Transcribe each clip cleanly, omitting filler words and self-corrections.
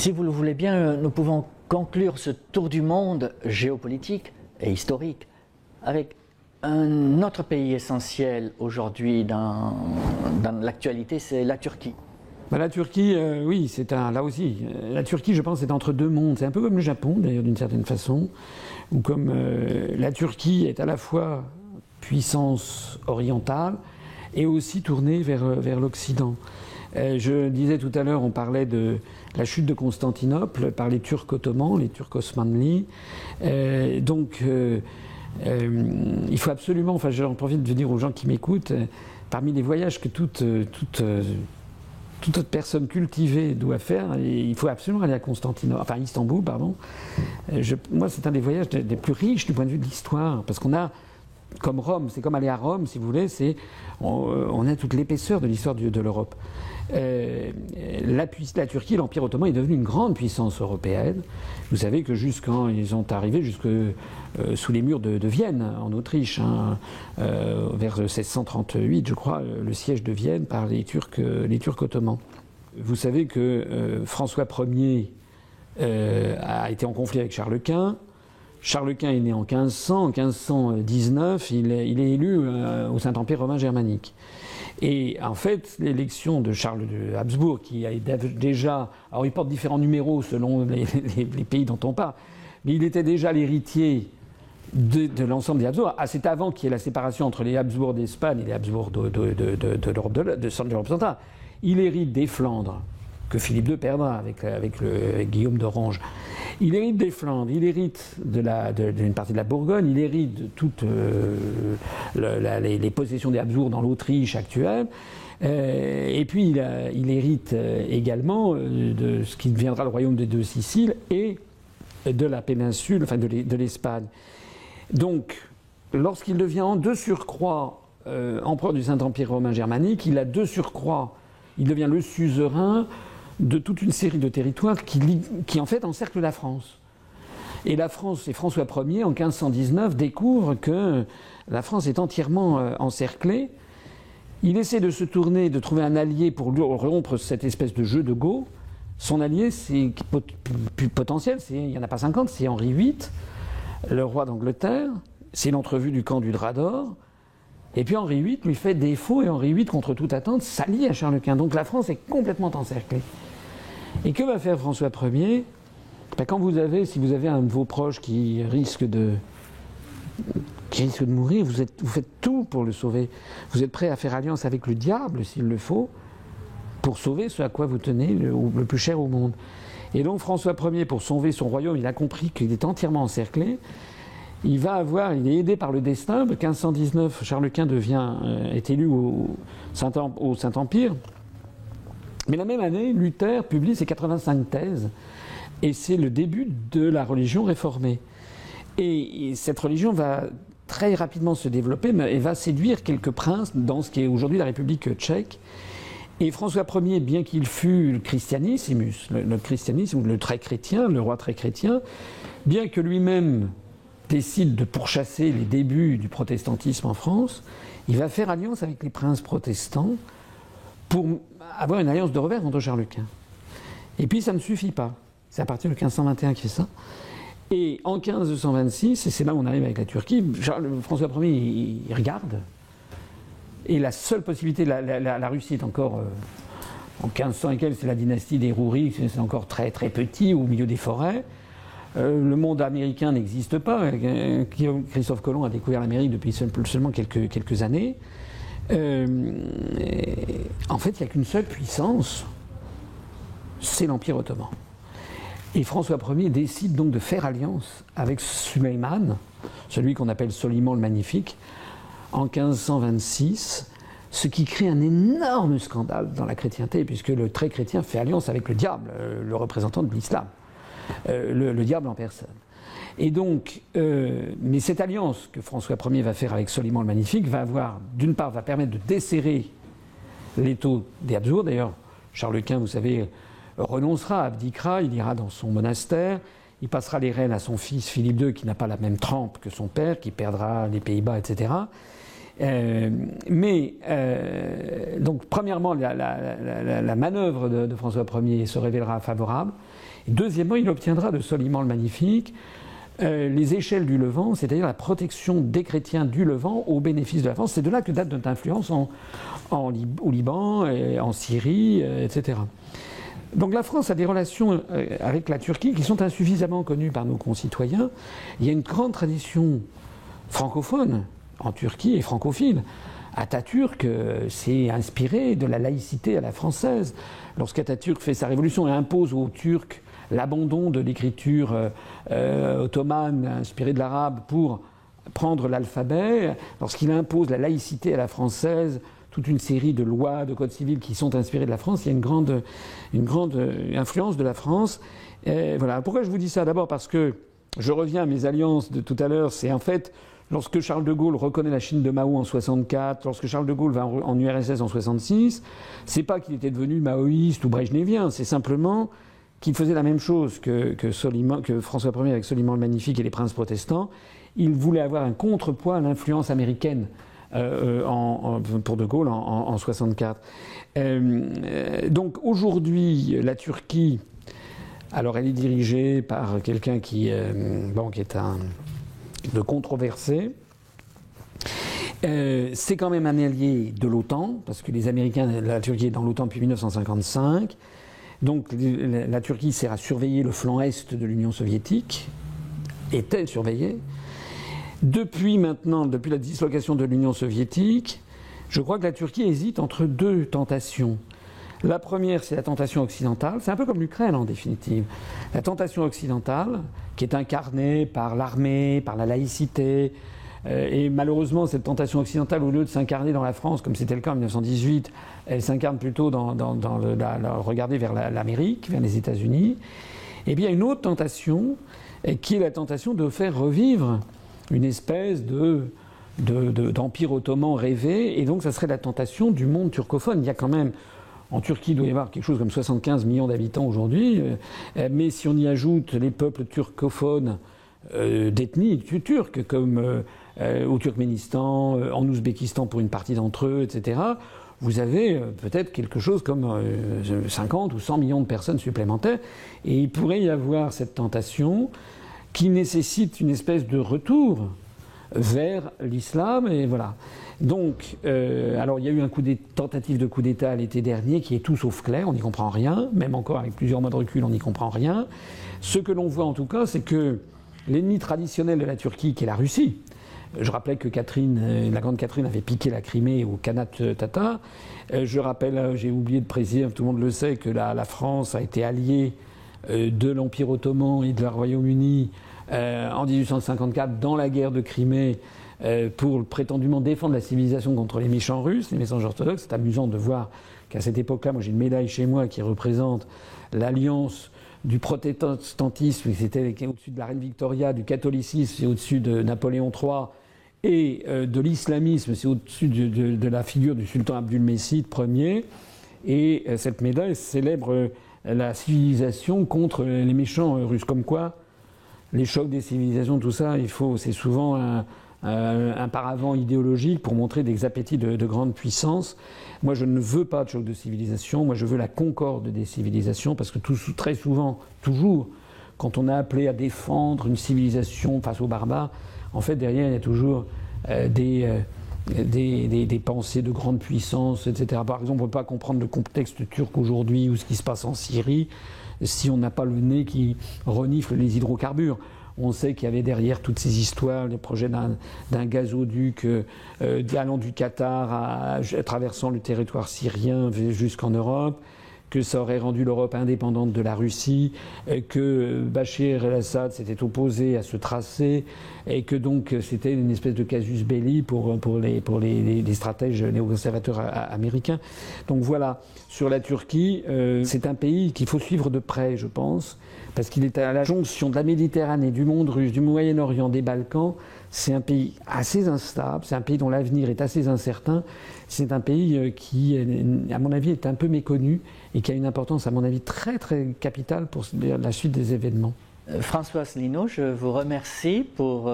Si vous le voulez bien, nous pouvons conclure ce tour du monde géopolitique et historique avec un autre pays essentiel aujourd'hui dans l'actualité, c'est la Turquie. La Turquie, oui, là aussi, la Turquie, je pense, est entre deux mondes. C'est un peu comme le Japon, d'ailleurs, d'une certaine façon, où comme la Turquie est à la fois puissance orientale et aussi tournée vers l'Occident. Je disais tout à l'heure, on parlait de la chute de Constantinople par les Turcs ottomans, les Turcs osmanlis. Il faut absolument, j'en profite de dire aux gens qui m'écoutent, parmi les voyages que toute autre personne cultivée doit faire, il faut absolument aller à Istanbul, pardon. Moi, c'est un des voyages des plus riches du point de vue de l'histoire, parce qu'on a, comme Rome, c'est comme aller à Rome, si vous voulez, on a toute l'épaisseur de l'histoire de l'Europe. La Turquie, l'Empire ottoman, est devenu une grande puissance européenne. Vous savez que quand ils sont arrivés sous les murs de Vienne, en Autriche, vers 1638, je crois, le siège de Vienne par les Turcs ottomans. Vous savez que François Ier a été en conflit avec Charles Quint. Charles Quint est né en 1500. En 1519, il est élu au Saint-Empire romain germanique. Et en fait, l'élection de Charles de Habsbourg, qui a déjà... Alors, il porte différents numéros selon les pays dont on parle, mais il était déjà l'héritier de l'ensemble des Habsbourg. C'est avant qu'il y ait la séparation entre les Habsbourg d'Espagne et les Habsbourg de l'Europe centrale. Il hérite des Flandres, que Philippe II perdra avec Guillaume d'Orange. Il hérite des Flandres, il hérite d'une partie de la Bourgogne, il hérite de toutes les possessions des Habsbourg dans l'Autriche actuelle, et puis il hérite également de ce qui deviendra le royaume des deux Siciles et de la péninsule, de l'Espagne. Donc, lorsqu'il devient de surcroît empereur du Saint-Empire romain germanique, il devient le suzerain de toute une série de territoires qui en fait encerclent la France. Et la France, et François Ier, en 1519, découvre que la France est entièrement encerclée. Il essaie de se tourner, de trouver un allié pour rompre cette espèce de jeu de Go. Son allié, c'est potentiel, il n'y en a pas 50, c'est Henri VIII, le roi d'Angleterre. C'est l'entrevue du camp du Drap d'Or. Et puis Henri VIII lui fait défaut, et Henri VIII, contre toute attente, s'allie à Charles Quint. Donc la France est complètement encerclée. Et que va faire François Ier ? Si vous avez un de vos proches qui risque de mourir, vous faites tout pour le sauver. Vous êtes prêt à faire alliance avec le diable, s'il le faut, pour sauver ce à quoi vous tenez le plus cher au monde. Et donc François Ier, pour sauver son royaume, il a compris qu'il est entièrement encerclé. Il est aidé par le destin. En 1519, Charles Quint est élu au Saint-Empire. Mais la même année, Luther publie ses 85 thèses. Et c'est le début de la religion réformée. Et cette religion va très rapidement se développer et va séduire quelques princes dans ce qui est aujourd'hui la République tchèque. Et François Ier, bien qu'il fût le christianissimus, le christianisme, le très chrétien, le roi très chrétien, bien que lui-même décide de pourchasser les débuts du protestantisme en France, il va faire alliance avec les princes protestants pour avoir une alliance de revers contre Charles Quint. Et puis ça ne suffit pas. C'est à partir de 1521 qu'il fait ça. Et en 1526, et c'est là où on arrive avec la Turquie, François Ier, il regarde. Et la seule possibilité, la Russie est encore... en 1500 et quelques, c'est la dynastie des Rouris, c'est encore très très petit, au milieu des forêts. Le monde américain n'existe pas. Christophe Colomb a découvert l'Amérique depuis seulement quelques années. En fait, il n'y a qu'une seule puissance, c'est l'Empire ottoman. Et François Ier décide donc de faire alliance avec Suleiman, celui qu'on appelle Soliman le Magnifique, en 1526, ce qui crée un énorme scandale dans la chrétienté, puisque le très chrétien fait alliance avec le diable, le représentant de l'islam. Le diable en personne. Et donc, mais cette alliance que François Ier va faire avec Soliman le Magnifique va permettre de desserrer l'étau des Habsbourg. D'ailleurs, Charles Quint, vous savez, renoncera, abdiquera, il ira dans son monastère, il passera les rênes à son fils Philippe II, qui n'a pas la même trempe que son père, qui perdra les Pays-Bas, etc. Donc, premièrement, la manœuvre de François Ier se révélera favorable. Et deuxièmement, il obtiendra de Soliman le Magnifique les échelles du Levant, c'est-à-dire la protection des chrétiens du Levant au bénéfice de la France. C'est de là que date notre influence au Liban, et en Syrie, etc. Donc la France a des relations avec la Turquie qui sont insuffisamment connues par nos concitoyens. Il y a une grande tradition francophone en Turquie et francophile. Atatürk s'est inspiré de la laïcité à la française. Lorsqu'Atatürk fait sa révolution et impose aux Turcs l'abandon de l'écriture ottomane inspirée de l'arabe pour prendre l'alphabet, lorsqu'il impose la laïcité à la française, toute une série de lois, de codes civils qui sont inspirés de la France, il y a une grande influence de la France. Et voilà. Pourquoi je vous dis ça? D'abord parce que je reviens à mes alliances de tout à l'heure, c'est en fait lorsque Charles de Gaulle reconnaît la Chine de Mao en 64, lorsque Charles de Gaulle va en URSS en 66, c'est pas qu'il était devenu maoïste ou brejnevien, c'est simplement qu'il faisait la même chose que François Ier avec Soliman le Magnifique et les princes protestants. Il voulait avoir un contrepoids à l'influence américaine pour de Gaulle en 64. Donc aujourd'hui, la Turquie, alors elle est dirigée par quelqu'un qui est de controversé. C'est quand même un allié de l'OTAN, parce que les Américains, la Turquie est dans l'OTAN depuis 1955. Donc la Turquie sert à surveiller le flanc est de l'Union soviétique, était surveillée. Depuis la dislocation de l'Union soviétique, je crois que la Turquie hésite entre deux tentations. La première, c'est la tentation occidentale. C'est un peu comme l'Ukraine, en définitive. La tentation occidentale, qui est incarnée par l'armée, par la laïcité. Et malheureusement, cette tentation occidentale, au lieu de s'incarner dans la France, comme c'était le cas en 1918, elle s'incarne plutôt regarder vers l'Amérique, vers les États-Unis. Et bien, il y a une autre tentation, qui est la tentation de faire revivre une espèce d'empire ottoman rêvé. Et donc, ça serait la tentation du monde turcophone. Il y a quand même... En Turquie, il doit y avoir quelque chose comme 75 millions d'habitants aujourd'hui, mais si on y ajoute les peuples turcophones d'ethnie turque, comme au Turkménistan, en Ouzbékistan pour une partie d'entre eux, etc., vous avez peut-être quelque chose comme 50 ou 100 millions de personnes supplémentaires, et il pourrait y avoir cette tentation qui nécessite une espèce de retour vers l'islam, et voilà. Donc, alors il y a eu tentative de coup d'État l'été dernier qui est tout sauf clair, on n'y comprend rien, même encore avec plusieurs mois de recul, on n'y comprend rien. Ce que l'on voit en tout cas, c'est que l'ennemi traditionnel de la Turquie, qui est la Russie, je rappelais que la grande Catherine avait piqué la Crimée au Khanat tatar. Je rappelle, j'ai oublié de préciser, tout le monde le sait, que la France a été alliée de l'Empire ottoman et de la Royaume-Uni en 1854 dans la guerre de Crimée, pour prétendument défendre la civilisation contre les méchants russes, les messages orthodoxes. C'est amusant de voir qu'à cette époque-là, moi j'ai une médaille chez moi qui représente l'alliance du protestantisme, c'était au-dessus de la reine Victoria, du catholicisme, c'est au-dessus de Napoléon III, et de l'islamisme, c'est au-dessus de la figure du sultan Abdülmecid Ier. Et cette médaille célèbre la civilisation contre les méchants russes. Comme quoi, les chocs des civilisations, tout ça, c'est souvent un paravent idéologique pour montrer des appétits de grande puissance. Moi, je ne veux pas de choc de civilisation. Moi, je veux la concorde des civilisations, parce que très souvent, toujours, quand on a appelé à défendre une civilisation face aux barbares, en fait, derrière, il y a toujours des pensées de grande puissance, etc. Par exemple, on ne peut pas comprendre le contexte turc aujourd'hui ou ce qui se passe en Syrie si on n'a pas le nez qui renifle les hydrocarbures. On sait qu'il y avait derrière toutes ces histoires, les projets d'un gazoduc allant du Qatar traversant le territoire syrien jusqu'en Europe, que ça aurait rendu l'Europe indépendante de la Russie, que Bachir el-Assad s'était opposé à ce tracé, et que donc c'était une espèce de casus belli pour les stratèges néoconservateurs américains. Donc voilà, sur la Turquie, c'est un pays qu'il faut suivre de près, je pense, parce qu'il est à la jonction de la Méditerranée, du monde russe, du Moyen-Orient, des Balkans. C'est un pays assez instable, c'est un pays dont l'avenir est assez incertain. C'est un pays qui, à mon avis, est un peu méconnu et qui a une importance, à mon avis, très très capitale pour la suite des événements. François Asselineau, je vous remercie pour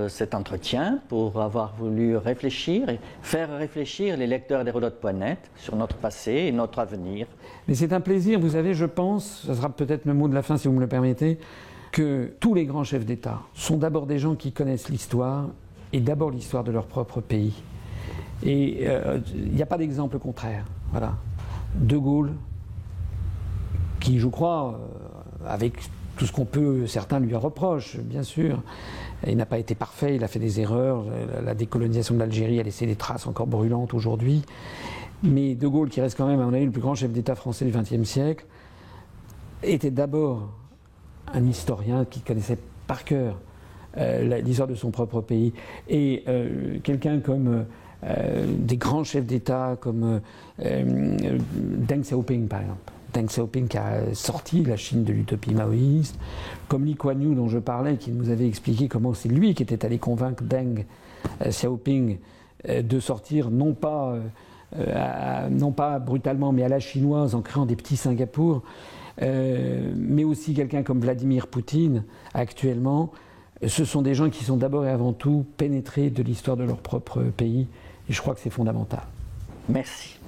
cet entretien, pour avoir voulu réfléchir et faire réfléchir les lecteurs d'Hérodote.net sur notre passé et notre avenir. Mais c'est un plaisir, vous savez, je pense, ce sera peut-être le mot de la fin si vous me le permettez, que tous les grands chefs d'État sont d'abord des gens qui connaissent l'histoire et d'abord l'histoire de leur propre pays. Et il n'y a pas d'exemple contraire. Voilà. De Gaulle, qui je crois, avec tout ce qu'on peut, certains lui reprochent, bien sûr. Il n'a pas été parfait, il a fait des erreurs. La décolonisation de l'Algérie a laissé des traces encore brûlantes aujourd'hui. Mais De Gaulle, qui reste quand même, à mon avis, le plus grand chef d'État français du XXe siècle, était d'abord un historien qui connaissait par cœur l'histoire de son propre pays. Et quelqu'un comme des grands chefs d'État, comme Deng Xiaoping, par exemple. Deng Xiaoping qui a sorti la Chine de l'utopie maoïste, comme Lee Kuan Yew dont je parlais, qui nous avait expliqué comment c'est lui qui était allé convaincre Deng Xiaoping de sortir non pas brutalement mais à la chinoise en créant des petits Singapour, mais aussi quelqu'un comme Vladimir Poutine actuellement. Ce sont des gens qui sont d'abord et avant tout pénétrés de l'histoire de leur propre pays et je crois que c'est fondamental. Merci.